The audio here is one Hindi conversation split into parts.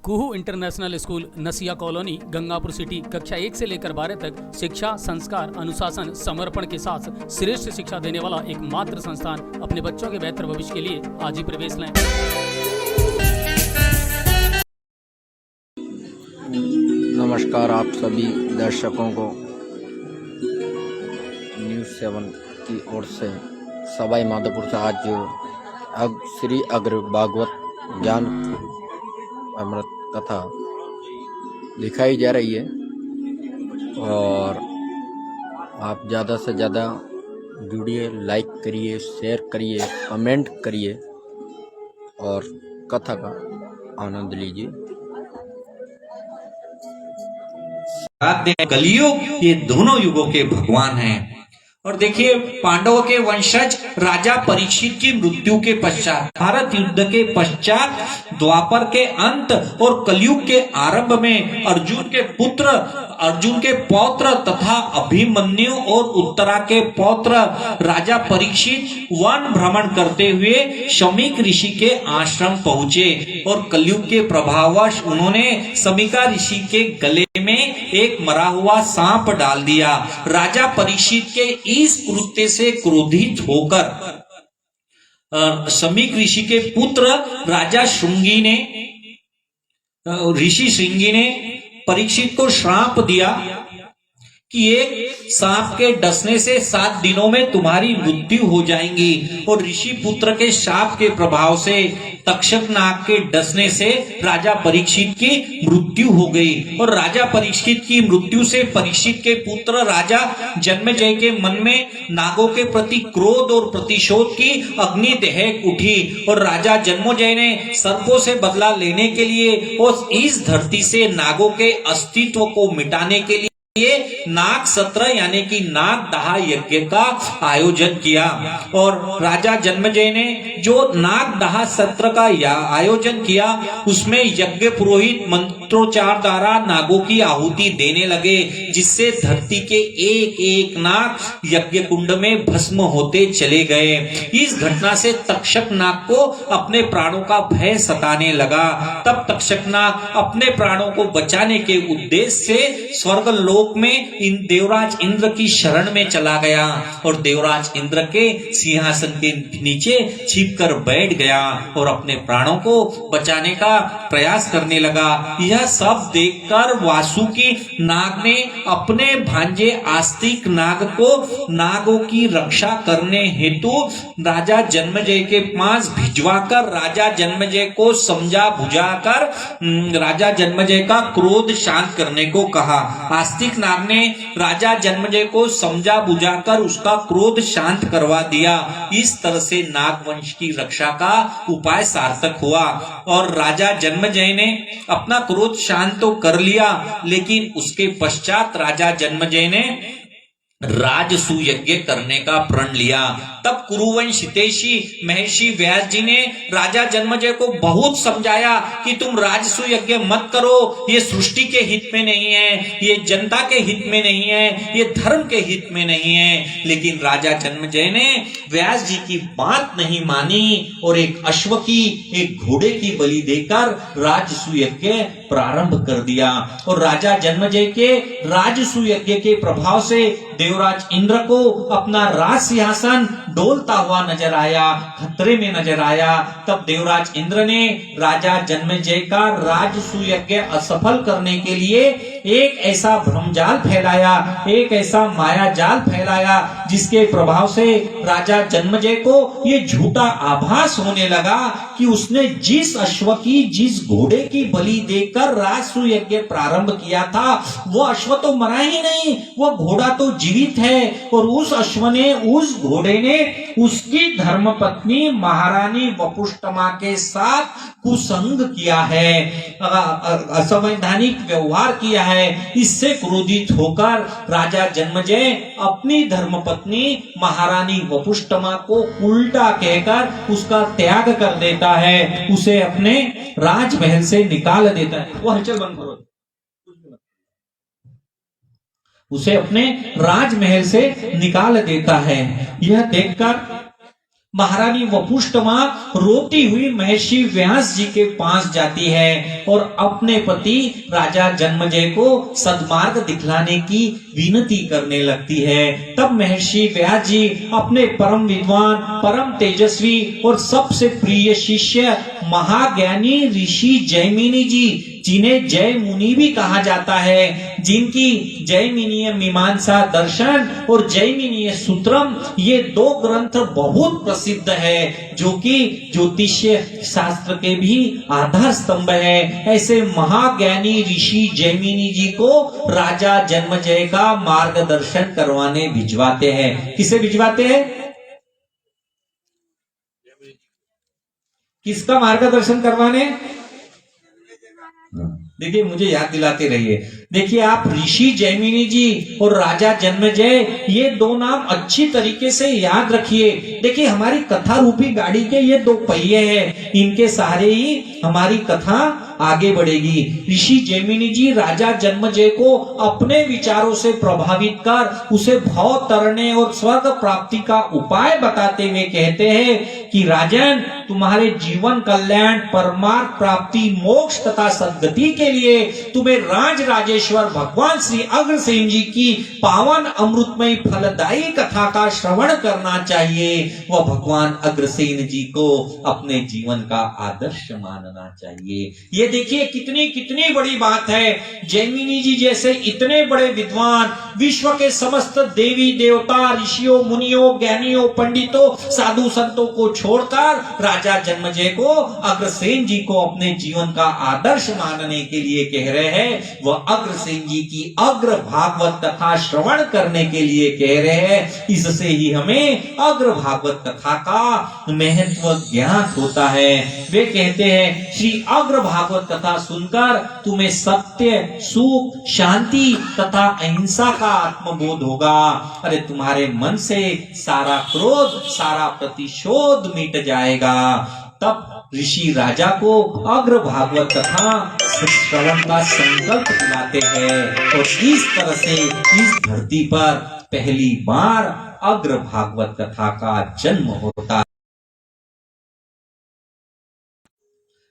कुहू इंटरनेशनल स्कूल नसिया कॉलोनी गंगापुर सिटी कक्षा 1 से लेकर 12 तक शिक्षा, संस्कार, अनुशासन, समर्पण के साथ श्रेष्ठ शिक्षा देने वाला एकमात्र संस्थान। अपने बच्चों के बेहतर भविष्य के लिए आज ही प्रवेश लें। नमस्कार आप सभी दर्शकों को न्यूज़ 7 की ओर से सवाई माधोपुर से आज श्री अग्र भागवत ज्ञान अमृत कथा दिखाई जा रही है और आप ज़्यादा से ज़्यादा जुड़िए, लाइक करिए, शेयर करिए, कमेंट करिए और कथा का आनंद लीजिए। कलियुग ये दोनों युगों के भगवान हैं। और देखिए, पांडवों के वंशज राजा परीक्षित की मृत्यु के पश्चात, भारत युद्ध के पश्चात, द्वापर के अंत और कलयुग के आरंभ में अर्जुन के पौत्र तथा अभिमन्यु और उत्तरा के पौत्र राजा परीक्षित वन भ्रमण करते हुए शमीक ऋषि के आश्रम पहुंचे और कलयुग के प्रभाववश उन्होंने शमीका ऋषि के गले में एक मरा हुआ सांप डाल दिया। राजा परीक्षित के इस कृत्य से क्रोधित होकर शमीक ऋषि के पुत्र राजा ऋषि श्रृंगी ने परीक्षित को श्राप दिया कि एक सांप के डसने से 7 दिनों में तुम्हारी मृत्यु हो जाएगी। और ऋषि पुत्र के शाप के प्रभाव से तक्षक नाग के डसने से राजा परीक्षित की मृत्यु हो गई। और राजा परीक्षित की मृत्यु से परीक्षित के पुत्र राजा जन्मेजय के मन में नागों के प्रति क्रोध और प्रतिशोध की अग्नि दहक उठी और राजा जन्मेजय ने सर्पों से बदला लेने के लिए और इस धरती से नागों के अस्तित्व को मिटाने के लिए ये नाग सत्र यानी कि नाग दाह यज्ञ का आयोजन किया। और राजा जन्मेजय ने जो नाग दाह सत्र का आयोजन किया उसमें यज्ञ पुरोहित मंत्रोच्चार द्वारा नागों की आहुति देने लगे, जिससे धरती के एक एक नाग यज्ञ कुंड में भस्म होते चले गए। इस घटना से तक्षक नाग को अपने प्राणों का भय सताने लगा। तब तक्षक नाग अपने प्राणों को बचाने के उद्देश्य से स्वर्ग लोक में देवराज इंद्र की शरण में चला गया और देवराज इंद्र के सिंहासन के नीचे छिपकर बैठ गया और अपने प्राणों को बचाने का प्रयास करने लगा। यह सब देखकर वासुकी नाग ने अपने भांजे आस्तिक नाग को नागों की रक्षा करने हेतु राजा जन्मेजय के पास भिजवाकर राजा जन्मेजय को समझा बुझाकर राजा जन्मेजय का क्रोध शांत करने को कहा। आस्तिक नाग ने राजा जन्मेजय को समझा बुझाकर उसका क्रोध शांत करवा दिया। इस तरह से नाग वंश की रक्षा का उपाय सार्थक हुआ और राजा जन्मेजय ने अपना क्रोध शांत तो कर लिया, लेकिन उसके पश्चात राजा जन्मेजय ने राजसूय यज्ञ करने का प्रण लिया। तब कुरुवंश हितैषी महर्षि व्यास जी ने राजा जन्मेजय को बहुत समझाया कि तुम राजसूय यज्ञ मत करो, ये सृष्टि के हित में नहीं है, ये जनता के हित में नहीं है, ये धर्म के हित में नहीं है। लेकिन राजा जन्मेजय ने व्यास जी की बात नहीं मानी और एक घोड़े की बलि देकर राजसूय यज्ञ प्रारंभ कर दिया। और राजा जन्मेजय के राजसूय यज्ञ के प्रभाव से देवराज इंद्र को अपना राज सिंहासन डोलता हुआ नजर आया, खतरे में नजर आया। तब देवराज इंद्र ने राजा जन्मेजय का राजसूय यज्ञ असफल करने के लिए एक ऐसा भ्रमजाल फैलाया, एक ऐसा माया जाल फैलाया, जिसके प्रभाव से राजा जन्मेजय को ये झूठा आभास होने लगा कि उसने जिस अश्व की, जिस घोड़े की बलि देकर राजसूय यज्ञ प्रारंभ किया था, वो अश्व तो मरा ही नहीं, वो घोड़ा तो जीवित है। और उस अश्व ने, उस घोड़े ने उसकी धर्मपत्नी महारानी वपुष्टमा के साथ कुसंग किया है, असंवैधानिक व्यवहार किया है। इससे क्रोधित होकर राजा जन्मेजय अपनी धर्मपत्नी महारानी वपुष्टमा को उल्टा कहकर उसका त्याग कर देता है, उसे अपने राजमहल से निकाल देता है। वो हलचल बंद करो। उसे अपने राजमहल से निकाल देता है। यह देखकर महारानी वपुष्टमा रोती हुई महर्षि व्यास जी के पास जाती है और अपने पति राजा जन्मेजय को सद्मार्ग दिखलाने की विनती करने लगती है। तब महर्षि व्यास जी अपने परम विद्वान, परम तेजस्वी और सबसे प्रिय शिष्य महाज्ञानी ऋषि जैमिनी जी, जिन्हें जय मुनि भी कहा जाता है, जिनकी जैमिनीय मीमांसा दर्शन और जैमिनीय सूत्रम ये दो ग्रंथ बहुत प्रसिद्ध है, जो कि ज्योतिष्य शास्त्र के भी आधार स्तंभ है। ऐसे महाज्ञानी ऋषि जैमिनी जी को राजा जन्मेजय का मार्गदर्शन करवाने भिजवाते हैं। किसे भिजवाते हैं? किसका मार्गदर्शन करवाने? देखिए, मुझे याद दिलाते रहिए। देखिए, आप ऋषि जैमिनी जी और राजा जन्मेजय, ये दो नाम अच्छी तरीके से याद रखिए। देखिए, हमारी कथा रूपी गाड़ी के ये दो पहिए हैं, इनके सहारे ही हमारी कथा आगे बढ़ेगी। ऋषि जैमिनी जी राजा जन्मेजय को अपने विचारों से प्रभावित कर उसे भव तरने और स्वर्ग प्राप्ति का उपाय बताते हुए कहते हैं कि राजन, तुम्हारे जीवन कल्याण, परमार्थ प्राप्ति, मोक्ष तथा सद्गति के लिए तुम्हें राज राजेश्वर भगवान श्री अग्रसेन जी की पावन अमृतमय फलदायी कथा का श्रवण करना चाहिए। वह भगवान अग्रसेन जी को अपने जीवन का आदर्श मानना चाहिए। ये देखिए कितनी कितनी बड़ी बात है। जैमिनी जी जैसे इतने बड़े विद्वान, विश्व के समस्त देवी देवता, ऋषियों, मुनियों, ज्ञानियों, पंडितों, साधु संतों को छोड़कर राजा जन्मेजय को, अग्रसेन जी को अपने जीवन का आदर्श मानने के लिए कह रहे हैं। वह अग्रसेन जी की अग्र भागवत कथा श्रवण करने के लिए कह रहे हैं। इससे ही हमें अग्र भागवत कथा का महत्व ज्ञात होता है। वे कहते हैं, श्री अग्र भागवत कथा सुनकर तुम्हें सत्य, सुख, शांति तथा अहिंसा का आत्मबोध होगा। अरे तुम्हारे मन से सारा क्रोध, सारा प्रतिशोध मिट जाएगा। तब ऋषि राजा को अग्र भागवत कथा श्रवण का संकल्प दिलाते हैं और इस तरह से इस धरती पर पहली बार अग्र भागवत कथा का जन्म होता है।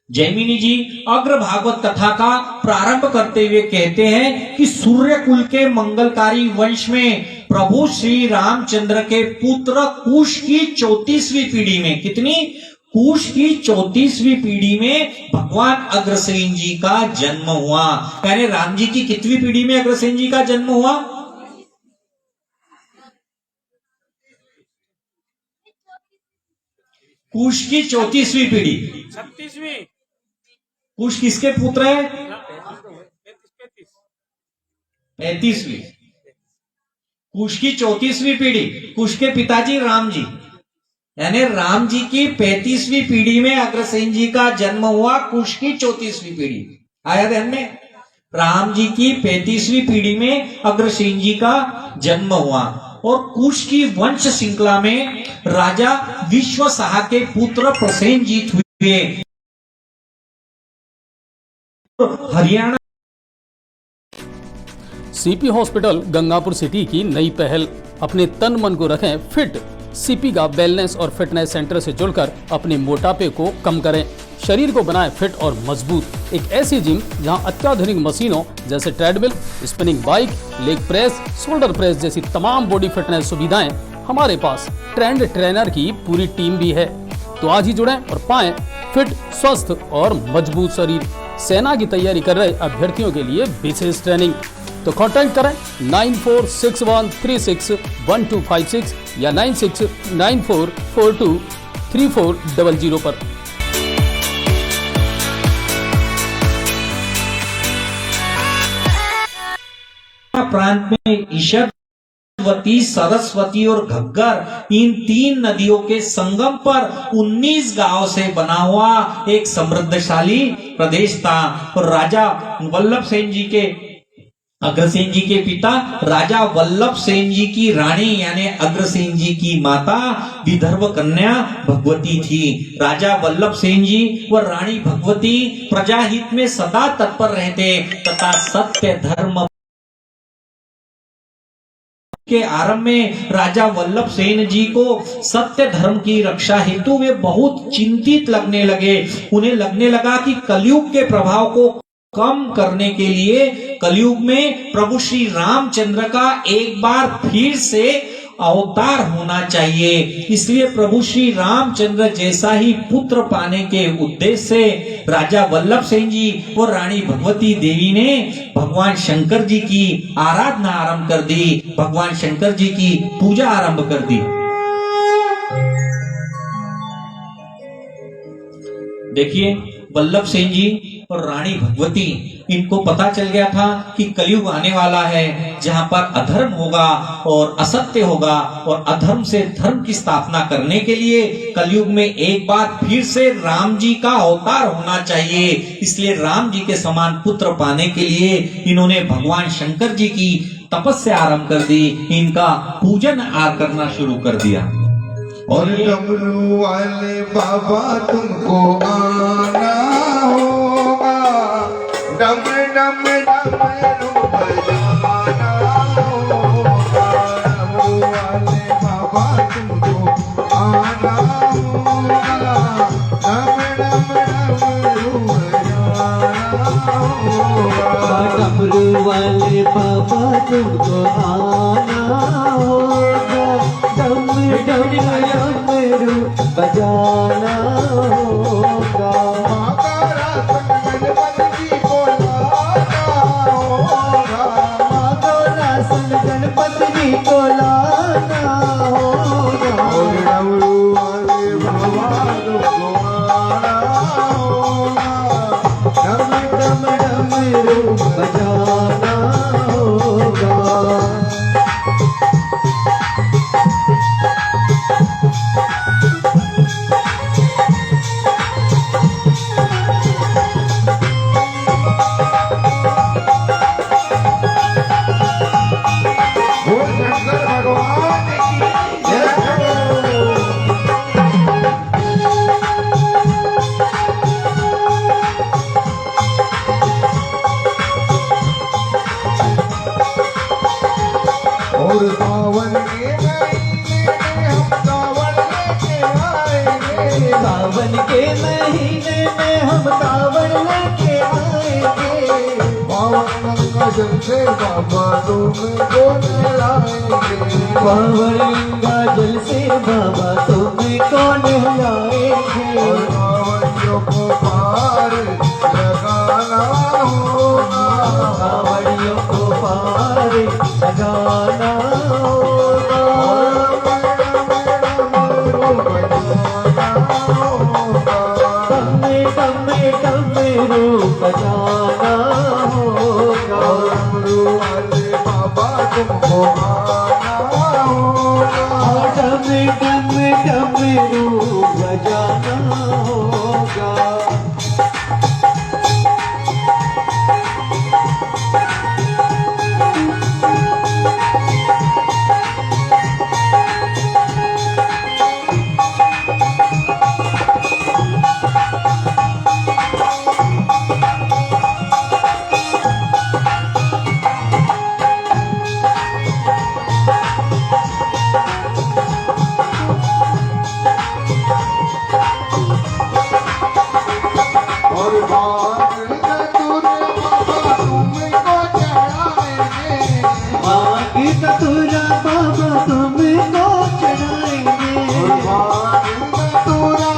जैमिनी जी अग्र भागवत कथा का प्रारंभ करते हुए कहते हैं कि सूर्य कुल के मंगलकारी वंश में प्रभु श्री रामचंद्र के पुत्र कुश की 34वीं पीढ़ी में, कितनी? कुश की 34वीं पीढ़ी में भगवान अग्रसेन जी का जन्म हुआ। यानी राम जी की कितनी पीढ़ी में अग्रसेन जी का जन्म हुआ? कुश की 34वीं पीढ़ी। 36वीं। कुश किसके पुत्र है? 35वीं। कुश की 34वीं पीढ़ी, कुश के पिताजी राम जी, यानी राम जी की 35वीं पीढ़ी में अग्रसेन जी का जन्म हुआ। कुश की 34वीं पीढ़ी आया ध्यान में। राम जी की 35वीं पीढ़ी में अग्रसेन जी का जन्म हुआ और कुश की वंश श्रृंखला में राजा विश्वसाह के पुत्र प्रसेनजीत हुए। Haryana CP hospital Gangapur city की नई पहल, अपने तन मन को रखें फिट। सीपी का वेलनेस और फिटनेस सेंटर से जुड़कर अपने मोटापे को कम करें, शरीर को बनाएं फिट और मजबूत। एक ऐसी जिम जहां अत्याधुनिक मशीनों जैसे treadmill, spinning bike, leg press, shoulder press जैसी तमाम बॉडी फिटनेस सुविधाएं। हमारे पास ट्रेंड ट्रेनर की पूरी टीम भी है। तो आज ही जुड़ें और पाएं फिट, स्वस्थ और मजबूत शरीर। सेना की तैयारी कर रहे अभ्यर्थियों के लिए विशेष ट्रेनिंग। तो कांटेक्ट करें 9461361256 या 9694423400 पर। प्रांत में ईशवती, सरस्वती और घग्गर, इन 3 नदियों के संगम पर 19 गांव से बना हुआ एक समृद्धशाली प्रदेश था। और राजा वल्लभ सेन जी के, अग्रसेन जी के पिता राजा वल्लभ सेन जी की रानी यानी अग्रसेन जी की माता विदर्भ कन्या भगवती थी। राजा वल्लभ सेन जी व रानी भगवती प्रजाहित में सदा तत्पर रहते तथा सत्य, धर्म के आरंभ में राजा वल्लभ सेन जी को सत्य धर्म की रक्षा हेतु वे बहुत चिंतित लगने लगे। उन्हें लगने लगा कि कलयुग के प्रभाव को कम करने के लिए कलयुग में प्रभु श्री रामचंद्र का एक बार फिर से अवतार होना चाहिए। इसलिए प्रभु श्री रामचंद्र जैसा ही पुत्र पाने के उद्देश्य से राजा वल्लभ सेन जी और रानी भगवती देवी ने भगवान शंकर जी की आराधना आरंभ कर दी, भगवान शंकर जी की पूजा आरंभ कर दी। देखिए वल्लभ सेन जी और रानी भगवती, इनको पता चल गया था कि कलयुग आने वाला है जहां पर अधर्म होगा और असत्य होगा, और अधर्म से धर्म की स्थापना करने के लिए कलयुग में एक बार फिर से राम जी का अवतार होना चाहिए। इसलिए राम जी के समान पुत्र पाने के लिए इन्होंने भगवान शंकर जी की तपस्या आरंभ कर दी, इनका पूजन करना शुरू कर दिया। और डमरू वाले बाबा तुमको आना होगा, डम डम डमरू बजाना होगा। डमरू वाले बाबा तुमको आना होगा, डम डम डमरू बजाना होगा। डमरू वाले बाबा तुमको आना होगा, डम डम डमरू बजाना होगा। गणपति जी को लाना होगा। और डमरू वाले बाबा तुमको आना होगा, डम डम डमरू बजाना होगा। शंकर भगवान की जय। और सावन के महीने में हम कांवड़ लेके आएंगे, सावन के महीने में हम कांवड़ लेके आएंगे। पावन गंगा जल से बाबा तुमको नहलाएंगे, पावन गंगा जल से बाबा तुम्हें कौन नहलाएंगे। और कांवड़ियों को पार लगाना होगा, कांवड़ियों को पार लगाना होगा। डम डम डमरू बजाना होगा। डमरू वाले बाबा तुमको आना होगा, डम डम डमरू बजाना होगा। और बाग चतुर बाबा तुमको चढ़ाएंगे, बाग चतुरा बाबा तुमको चढ़ाएंगे। और बाग चतुरा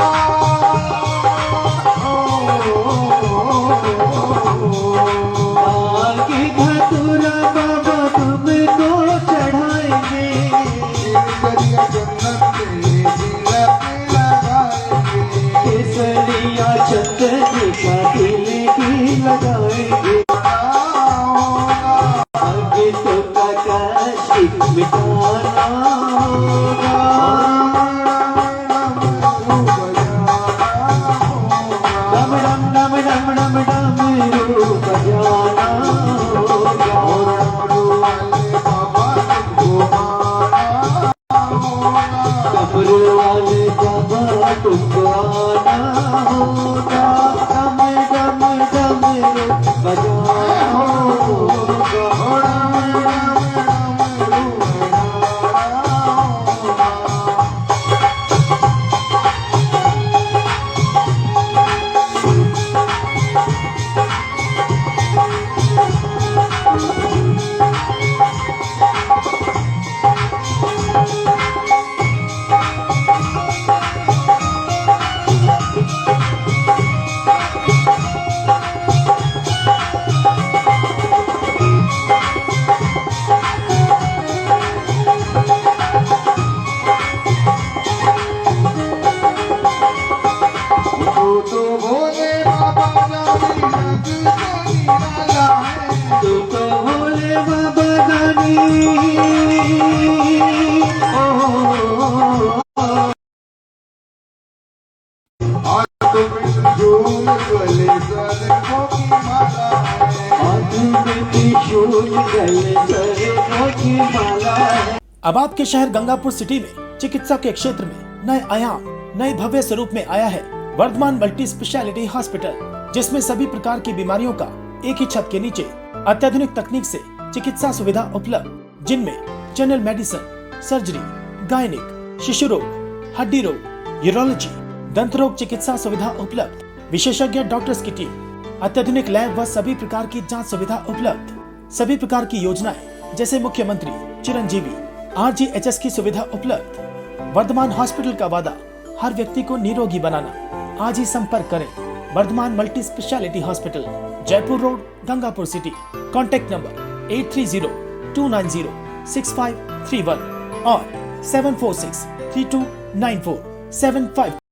बाग चतुरा बाबा तुमको चढ़ाएंगे। केसरिया जन्नत से तिलक लगाएंगे, केसरिया चंदन का तिलक लगाएंगे। आगे तो काशी मिटाना होगा। डम डम डम डम डम डमरू बजाना होगा। और डमरू वाले बाबा तुमको आना होगा, डमरू वाले बाबा तुमको आना होगा। डम डम डमरू बजाना होगा। और डमरू आज तो त्रिशूल गले सरकों की माला है। हाथ में त्रिशूल गले सरकों की माला है। अब आपके शहर गंगापुर सिटी में चिकित्सा के क्षेत्र में नए आयाम, नए भव्य स्वरूप में आया है वर्धमान मल्टी स्पेशलिटी हॉस्पिटल, जिसमें सभी प्रकार की बीमारियों का एक ही छत के नीचे अत्याधुनिक तकनीक से चिकित्सा सुविधा उपलब्ध, जिनमें जनरल मेडिसिन, सर्जरी, गायनिक, शिशु रोग, हड्डी रोग, यूरोलॉजी, दंत रोग चिकित्सा सुविधा उपलब्ध, विशेषज्ञ डॉक्टर्स की टीम, अत्याधुनिक लैब व सभी प्रकार की जांच सुविधा उपलब्ध, सभी प्रकार की योजनाएं जैसे मुख्यमंत्री चिरंजीवी RGHS की सुविधा उपलब्ध। वर्धमान हॉस्पिटल का वादा हर व्यक्ति को निरोगी बनाना। आज ही संपर्क करें Vardhman multi speciality hospital, Jaipur road, Gangapur city. Contact number 8302906531 और 746329475।